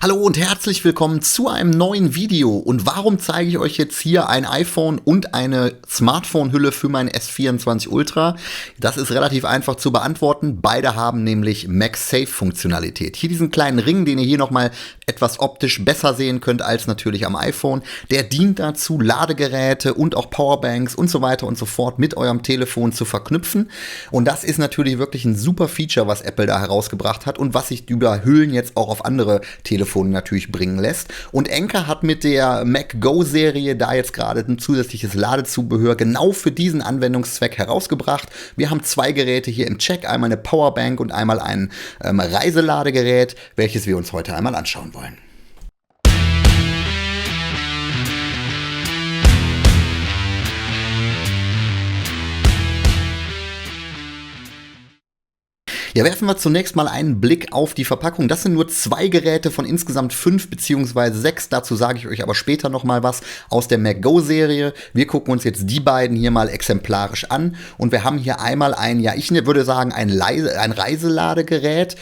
Hallo und herzlich willkommen zu einem neuen Video. Und warum zeige ich euch jetzt hier ein iPhone und eine Smartphone-Hülle für mein S24 Ultra? Das ist relativ einfach zu beantworten. Beide haben nämlich MagSafe-Funktionalität. Hier diesen kleinen Ring, den ihr hier nochmal etwas optisch besser sehen könnt als natürlich am iPhone. Der dient dazu, Ladegeräte und auch Powerbanks und so weiter und so fort mit eurem Telefon zu verknüpfen. Und das ist natürlich wirklich ein super Feature, was Apple da herausgebracht hat und was sich über Hüllen jetzt auch auf andere Telefone natürlich bringen lässt. Und Anker hat mit der Mac Go Serie da jetzt gerade ein zusätzliches Ladezubehör genau für diesen Anwendungszweck herausgebracht. Wir haben zwei Geräte hier im Check, einmal eine Powerbank und einmal ein Reiseladegerät, welches wir uns heute einmal anschauen wollen. Ja, werfen wir zunächst mal einen Blick auf die Verpackung. Das sind nur zwei Geräte von insgesamt 5 bzw. 6. Dazu sage ich euch aber später noch mal was aus der Mac Go Serie. Wir gucken uns jetzt die beiden hier mal exemplarisch an. Und wir haben hier einmal ein, ja, ich würde sagen, ein Reiseladegerät.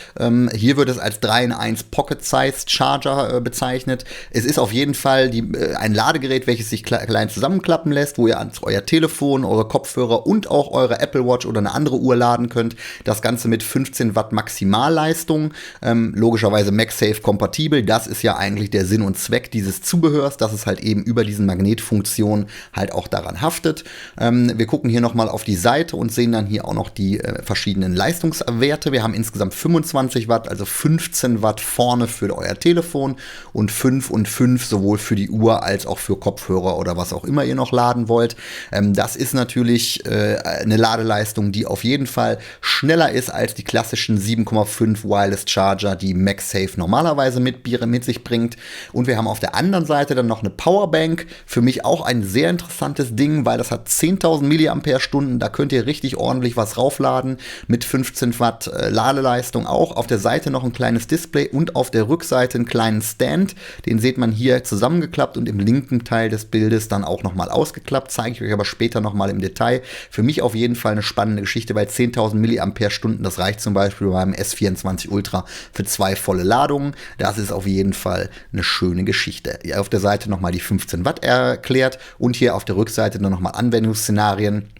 Hier wird es als 3-in-1 Pocket-Sized Charger bezeichnet. Es ist auf jeden Fall ein Ladegerät, welches sich klein zusammenklappen lässt, wo ihr euer Telefon, eure Kopfhörer und auch eure Apple Watch oder eine andere Uhr laden könnt. Das Ganze mit 15 Watt Maximalleistung, logischerweise MagSafe kompatibel. Das ist ja eigentlich der Sinn und Zweck dieses Zubehörs, dass es halt eben über diesen Magnetfunktion halt auch daran haftet. Wir gucken hier nochmal auf die Seite und sehen dann hier auch noch die verschiedenen Leistungswerte. Wir haben insgesamt 25 Watt, also 15 Watt vorne für euer Telefon und 5 und 5 sowohl für die Uhr als auch für Kopfhörer oder was auch immer ihr noch laden wollt. Das ist natürlich eine Ladeleistung, die auf jeden Fall schneller ist als die klassischen 7,5 Wireless Charger, die MagSafe normalerweise mit sich bringt. Und wir haben auf der anderen Seite dann noch eine Powerbank. Für mich auch ein sehr interessantes Ding, weil das hat 10.000 mAh. Da könnt ihr richtig ordentlich was raufladen mit 15 Watt Ladeleistung auch. Auf der Seite noch ein kleines Display und auf der Rückseite einen kleinen Stand. Den seht man hier zusammengeklappt und im linken Teil des Bildes dann auch nochmal ausgeklappt. Zeige ich euch aber später nochmal im Detail. Für mich auf jeden Fall eine spannende Geschichte, weil 10.000 mAh, das reicht zum Beispiel beim S24 Ultra für 2 volle Ladungen. Das ist auf jeden Fall eine schöne Geschichte. Hier auf der Seite nochmal die 15 Watt erklärt und hier auf der Rückseite dann nochmal Anwendungsszenarien.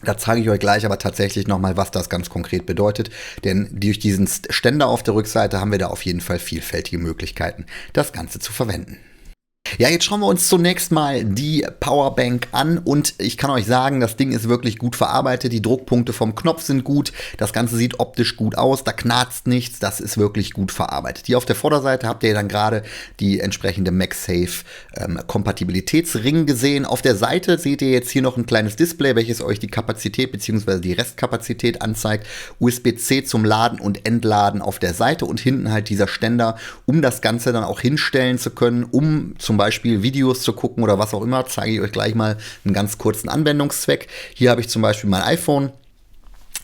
Da zeige ich euch gleich aber tatsächlich nochmal, was das ganz konkret bedeutet. Denn durch diesen Ständer auf der Rückseite haben wir da auf jeden Fall vielfältige Möglichkeiten, das Ganze zu verwenden. Ja, jetzt schauen wir uns zunächst mal die Powerbank an und ich kann euch sagen, das Ding ist wirklich gut verarbeitet. Die Druckpunkte vom Knopf sind gut, das Ganze sieht optisch gut aus, da knarzt nichts, das ist wirklich gut verarbeitet. Hier auf der Vorderseite habt ihr dann gerade die entsprechende MagSafe Kompatibilitätsring gesehen. Auf der Seite seht ihr jetzt hier noch ein kleines Display, welches euch die Kapazität bzw. die Restkapazität anzeigt. USB-C zum Laden und Entladen auf der Seite und hinten halt dieser Ständer, um das Ganze dann auch hinstellen zu können, um zum Beispiel Videos zu gucken oder was auch immer, zeige ich euch gleich mal einen ganz kurzen Anwendungszweck. Hier habe ich zum Beispiel mein iPhone.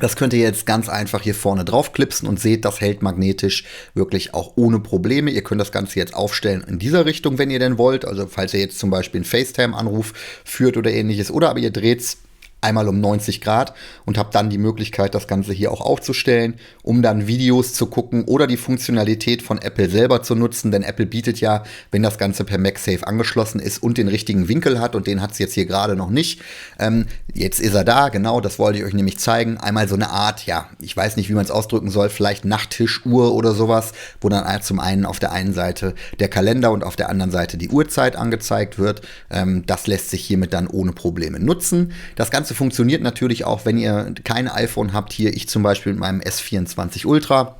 Das könnt ihr jetzt ganz einfach hier vorne drauf klipsen und seht, das hält magnetisch wirklich auch ohne Probleme. Ihr könnt das Ganze jetzt aufstellen in dieser Richtung, wenn ihr denn wollt. Also falls ihr jetzt zum Beispiel einen FaceTime-Anruf führt oder ähnliches. Oder aber ihr dreht es einmal um 90 Grad und habt dann die Möglichkeit, das Ganze hier auch aufzustellen, um dann Videos zu gucken oder die Funktionalität von Apple selber zu nutzen, denn Apple bietet ja, wenn das Ganze per MagSafe angeschlossen ist und den richtigen Winkel hat und den hat es jetzt hier gerade noch nicht. Jetzt ist er da, genau, das wollte ich euch nämlich zeigen. Einmal so eine Art, ja, ich weiß nicht, wie man es ausdrücken soll, vielleicht Nachttischuhr oder sowas, wo dann zum einen auf der einen Seite der Kalender und auf der anderen Seite die Uhrzeit angezeigt wird. Das lässt sich hiermit dann ohne Probleme nutzen. Das Ganze funktioniert natürlich auch, wenn ihr kein iPhone habt. Hier ich zum Beispiel mit meinem S24 Ultra.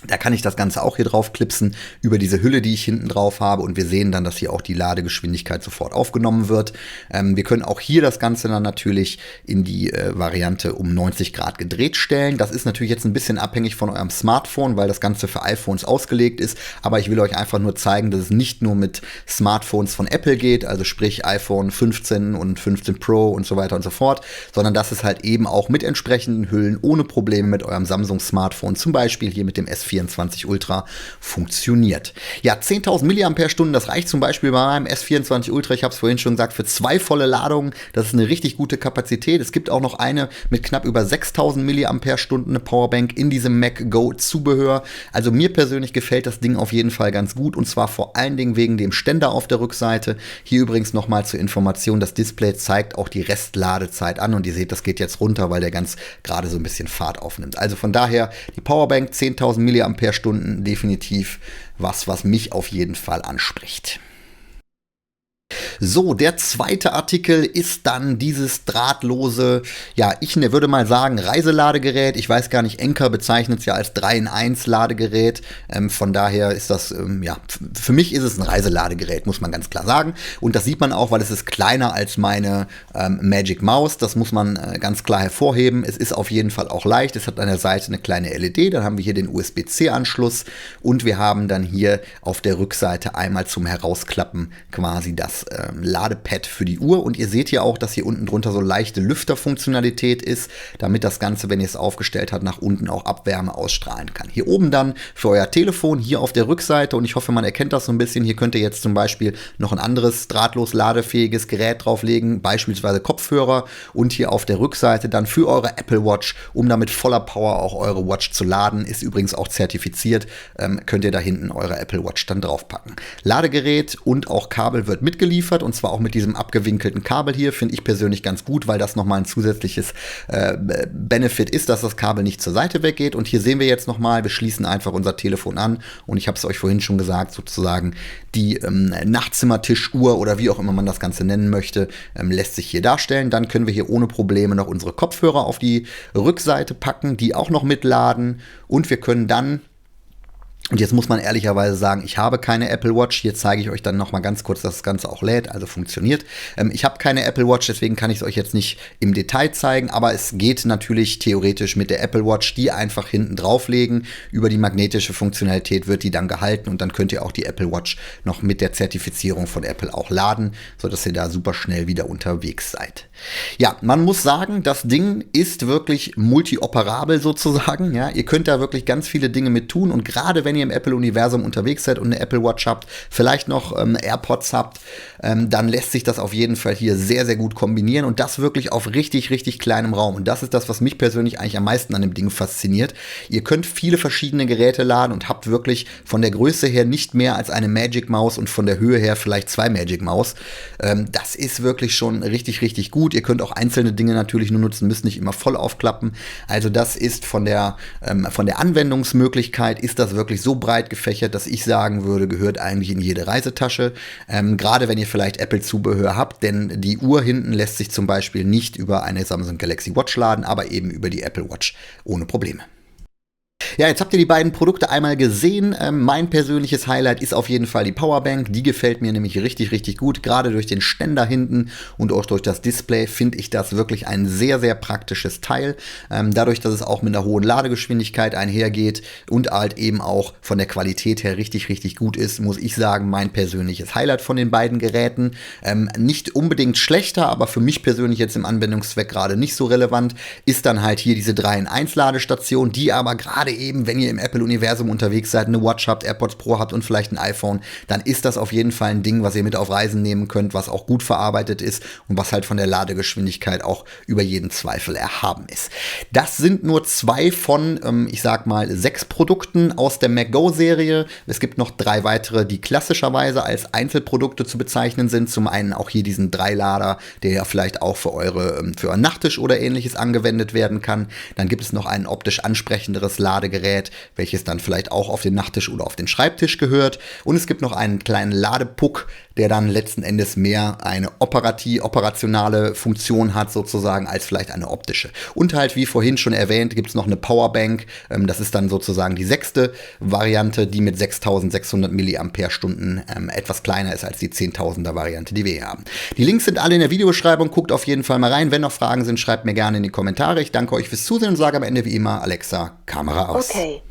Da kann ich das Ganze auch hier drauf klipsen über diese Hülle, die ich hinten drauf habe. Und wir sehen dann, dass hier auch die Ladegeschwindigkeit sofort aufgenommen wird. Wir können auch hier das Ganze dann natürlich in die Variante um 90 Grad gedreht stellen. Das ist natürlich jetzt ein bisschen abhängig von eurem Smartphone, weil das Ganze für iPhones ausgelegt ist. Aber ich will euch einfach nur zeigen, dass es nicht nur mit Smartphones von Apple geht, also sprich iPhone 15 und 15 Pro und so weiter und so fort, sondern dass es halt eben auch mit entsprechenden Hüllen ohne Probleme mit eurem Samsung-Smartphone, zum Beispiel hier mit dem S24 S24 Ultra funktioniert. Ja, 10.000 mAh, das reicht zum Beispiel bei meinem S24 Ultra, ich habe es vorhin schon gesagt, für 2 volle Ladungen. Das ist eine richtig gute Kapazität. Es gibt auch noch eine mit knapp über 6.000 mAh, eine Powerbank in diesem Mac Go Zubehör. Also mir persönlich gefällt das Ding auf jeden Fall ganz gut, und zwar vor allen Dingen wegen dem Ständer auf der Rückseite. Hier übrigens nochmal zur Information, das Display zeigt auch die Restladezeit an, und ihr seht, das geht jetzt runter, weil der ganz gerade so ein bisschen Fahrt aufnimmt. Also von daher die Powerbank 10.000 mAh, definitiv was mich auf jeden Fall anspricht. So, der zweite Artikel ist dann dieses drahtlose, ja, ich würde mal sagen, Reiseladegerät. Ich weiß gar nicht, Enker bezeichnet es ja als 3-in-1 Ladegerät. Von daher ist das, ja, für mich ist es ein Reiseladegerät, muss man ganz klar sagen. Und das sieht man auch, weil es ist kleiner als meine Magic Mouse. Das muss man ganz klar hervorheben. Es ist auf jeden Fall auch leicht. Es hat an der Seite eine kleine LED. Dann haben wir hier den USB-C-Anschluss. Und wir haben dann hier auf der Rückseite einmal zum Herausklappen quasi das Ladepad für die Uhr, und ihr seht hier auch, dass hier unten drunter so leichte Lüfterfunktionalität ist, damit das Ganze, wenn ihr es aufgestellt habt, nach unten auch Abwärme ausstrahlen kann. Hier oben dann für euer Telefon, hier auf der Rückseite, und ich hoffe, man erkennt das so ein bisschen, hier könnt ihr jetzt zum Beispiel noch ein anderes drahtlos ladefähiges Gerät drauflegen, beispielsweise Kopfhörer, und hier auf der Rückseite dann für eure Apple Watch, um damit voller Power auch eure Watch zu laden, ist übrigens auch zertifiziert, könnt ihr da hinten eure Apple Watch dann draufpacken. Ladegerät und auch Kabel wird mitgeliefert, und zwar auch mit diesem abgewinkelten Kabel hier, finde ich persönlich ganz gut, weil das nochmal ein zusätzliches Benefit ist, dass das Kabel nicht zur Seite weggeht. Und hier sehen wir jetzt nochmal, wir schließen einfach unser Telefon an, und ich habe es euch vorhin schon gesagt, sozusagen die Nachtzimmertischuhr oder wie auch immer man das Ganze nennen möchte, lässt sich hier darstellen. Dann können wir hier ohne Probleme noch unsere Kopfhörer auf die Rückseite packen, die auch noch mitladen, und wir können dann, und jetzt muss man ehrlicherweise sagen, ich habe keine Apple Watch. Hier zeige ich euch dann noch mal ganz kurz, dass das Ganze auch lädt, also funktioniert. Ich habe keine Apple Watch, deswegen kann ich es euch jetzt nicht im Detail zeigen, aber es geht natürlich theoretisch mit der Apple Watch, die einfach hinten drauflegen. Über die magnetische Funktionalität wird die dann gehalten, und dann könnt ihr auch die Apple Watch noch mit der Zertifizierung von Apple auch laden, sodass ihr da super schnell wieder unterwegs seid. Ja, man muss sagen, das Ding ist wirklich multioperabel sozusagen. Ja, ihr könnt da wirklich ganz viele Dinge mit tun, und gerade wenn ihr im Apple-Universum unterwegs seid und eine Apple Watch habt, vielleicht noch AirPods habt, dann lässt sich das auf jeden Fall hier sehr, sehr gut kombinieren, und das wirklich auf richtig, richtig kleinem Raum. Und das ist das, was mich persönlich eigentlich am meisten an dem Ding fasziniert. Ihr könnt viele verschiedene Geräte laden und habt wirklich von der Größe her nicht mehr als eine Magic Maus und von der Höhe her vielleicht 2 Magic Maus. Das ist wirklich schon richtig, richtig gut. Ihr könnt auch einzelne Dinge natürlich nur nutzen, müsst nicht immer voll aufklappen. Also das ist von der Anwendungsmöglichkeit ist das wirklich so breit gefächert, dass ich sagen würde, gehört eigentlich in jede Reisetasche. Gerade wenn ihr vielleicht Apple-Zubehör habt, denn die Uhr hinten lässt sich zum Beispiel nicht über eine Samsung Galaxy Watch laden, aber eben über die Apple Watch ohne Probleme. Ja, jetzt habt ihr die beiden Produkte einmal gesehen. Mein persönliches Highlight ist auf jeden Fall die Powerbank. Die gefällt mir nämlich richtig, richtig gut. Gerade durch den Ständer hinten und auch durch das Display finde ich das wirklich ein sehr, sehr praktisches Teil. Dadurch, dass es auch mit einer hohen Ladegeschwindigkeit einhergeht und halt eben auch von der Qualität her richtig, richtig gut ist, muss ich sagen, mein persönliches Highlight von den beiden Geräten. Nicht unbedingt schlechter, aber für mich persönlich jetzt im Anwendungszweck gerade nicht so relevant, ist dann halt hier diese 3-in-1-Ladestation, die aber gerade eben, wenn ihr im Apple-Universum unterwegs seid, eine Watch habt, AirPods Pro habt und vielleicht ein iPhone, dann ist das auf jeden Fall ein Ding, was ihr mit auf Reisen nehmen könnt, was auch gut verarbeitet ist und was halt von der Ladegeschwindigkeit auch über jeden Zweifel erhaben ist. Das sind nur 2 von, ich sag mal, 6 Produkten aus der Mac Go-Serie. Es gibt noch 3 weitere, die klassischerweise als Einzelprodukte zu bezeichnen sind. Zum einen auch hier diesen 3-Lader, der ja vielleicht auch für euren Nachttisch oder ähnliches angewendet werden kann. Dann gibt es noch ein optisch ansprechenderes Ladegerät, welches dann vielleicht auch auf den Nachttisch oder auf den Schreibtisch gehört. Und es gibt noch einen kleinen Ladepuck, der dann letzten Endes mehr eine operationale Funktion hat sozusagen als vielleicht eine optische. Und halt, wie vorhin schon erwähnt, gibt es noch eine Powerbank. Das ist dann sozusagen die 6. Variante, die mit 6600 mAh etwas kleiner ist als die 10.000er Variante, die wir hier haben. Die Links sind alle in der Videobeschreibung. Guckt auf jeden Fall mal rein. Wenn noch Fragen sind, schreibt mir gerne in die Kommentare. Ich danke euch fürs Zusehen und sage am Ende wie immer, Alexa, Kamera aus. Okay.